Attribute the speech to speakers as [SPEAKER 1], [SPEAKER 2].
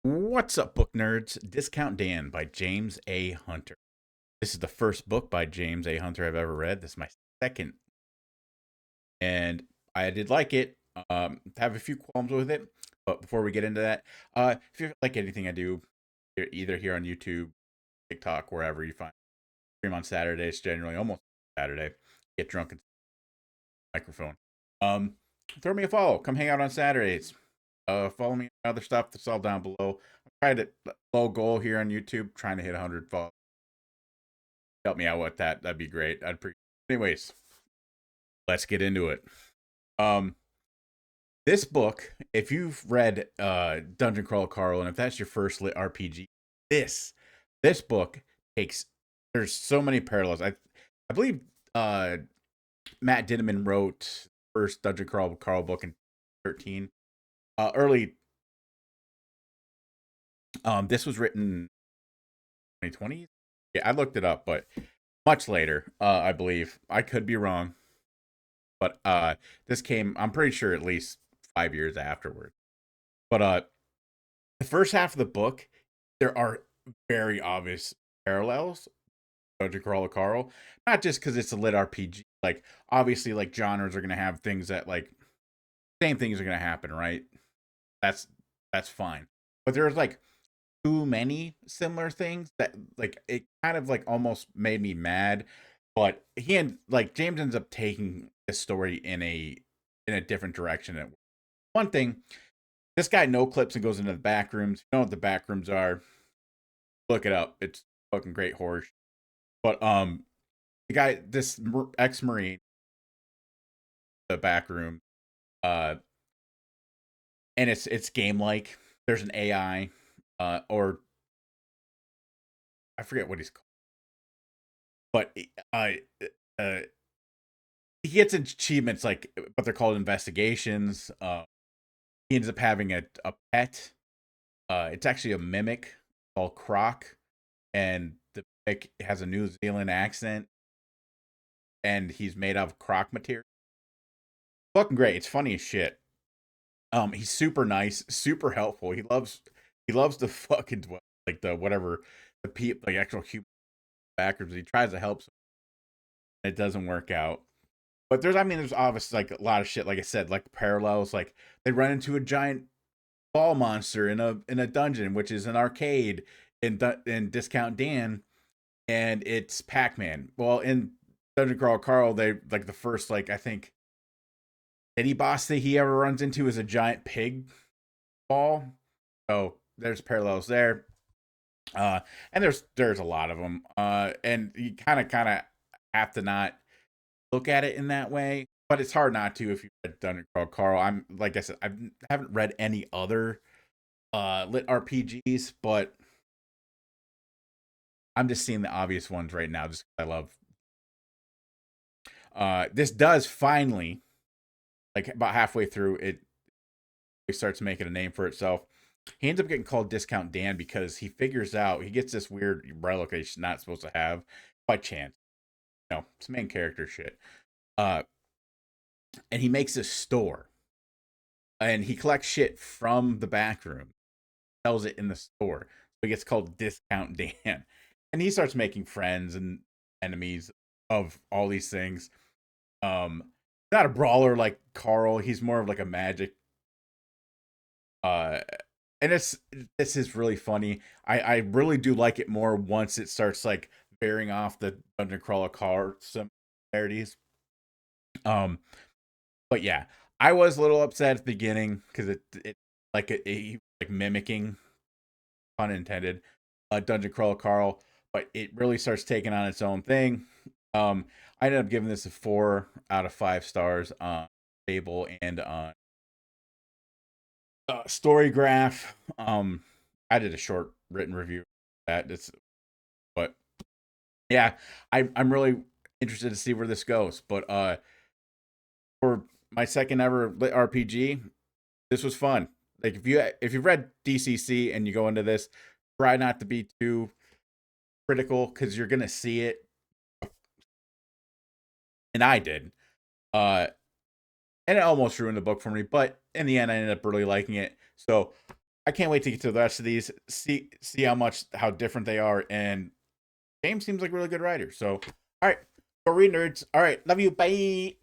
[SPEAKER 1] What's up, book nerds? Discount Dan by James A. Hunter. This is the first book by James A. Hunter I've ever read. This is my second, and I did like it. Have a few qualms with it, but before we get into that, if you like anything I do, either here on YouTube, TikTok, wherever you find stream on Saturdays, generally almost Saturday, get drunk and microphone. Um, Throw me a follow. Come hang out on Saturdays. Follow me on other stuff that's all down below. I'm trying to low goal here on YouTube, trying to hit 100 follows. Help me out with that. That'd be great. I'd appreciate. Anyways, let's get into it. Um, this book, if you've read Dungeon Crawl Carl, and if that's your first lit RPG, this book takes. There's so many parallels. I believe Matt Dinniman wrote the first Dungeon Crawl Carl book in 13. Early. This was written 2020. Yeah, I looked it up, but much later, I believe. I could be wrong, but this came. I'm pretty sure at least 5 years afterward. But the first half of the book, there are very obvious parallels. Dungeon Crawler Carl, not just because it's a lit RPG. Like obviously, like genres are gonna have things that like same things are gonna happen, right? That's that's fine. But there's like too many similar things that like it kind of like almost made me mad. But he and like James ends up taking the story in a different direction. And one thing, this guy no clips and goes into the back rooms. You know what the back rooms are? Look it up. It's fucking great horror. But the guy, this ex marine, the back room, uh, and it's game like. There's an AI, or I forget what he's called, but uh, he gets achievements like, but they're called investigations. He ends up having a pet. It's actually a mimic called Croc, and the mimic has a New Zealand accent, and he's made of croc material. Fucking great. It's funny as shit. He's super nice, super helpful. He loves the fucking like the whatever the people like actual human backers. He tries to help. It doesn't work out. But there's obviously like a lot of shit. Like I said, like parallels. Like they run into a giant ball monster in a dungeon, which is an arcade in Discount Dan, and it's Pac Man. Well, in Dungeon Crawl Carl, they like the first like I think any boss that he ever runs into is a giant pig ball. So there's parallels there. Uh, and there's a lot of them. And you kind of have to not look at it in that way, but it's hard not to if you read Dungeon Crawl Carl. I'm like I said, I haven't read any other lit RPGs, but I'm just seeing the obvious ones right now. Just 'cause I love. This does finally, like about halfway through, it starts making a name for itself. He ends up getting called Discount Dan because he figures out he gets this weird relic that he's not supposed to have by chance. No, it's main character shit. Uh, and he makes a store, and he collects shit from the back room, sells it in the store. So he gets called Discount Dan, and he starts making friends and enemies of all these things. Um, Not a brawler like Carl. He's more of like a magic. Uh, and this is really funny. I really do like it more once it starts like bearing off the dungeon crawler car similarities. Um, but yeah, I was a little upset at the beginning because it like mimicking, pun intended, dungeon crawler Carl, but it really starts taking on its own thing. I ended up giving this a 4 out of 5 stars on Fable and on Story Graph. I did a short written review of that. But yeah, I'm really interested to see where this goes. But for my second ever lit RPG, this was fun. Like if you've read DCC and you go into this, try not to be too critical because you're gonna see it, and I did. Uh, and it almost ruined the book for me, but in the end, I ended up really liking it. So I can't wait to get to the rest of these. See how different they are. And James seems like a really good writer. So, all right, go read, nerds. All right, love you. Bye.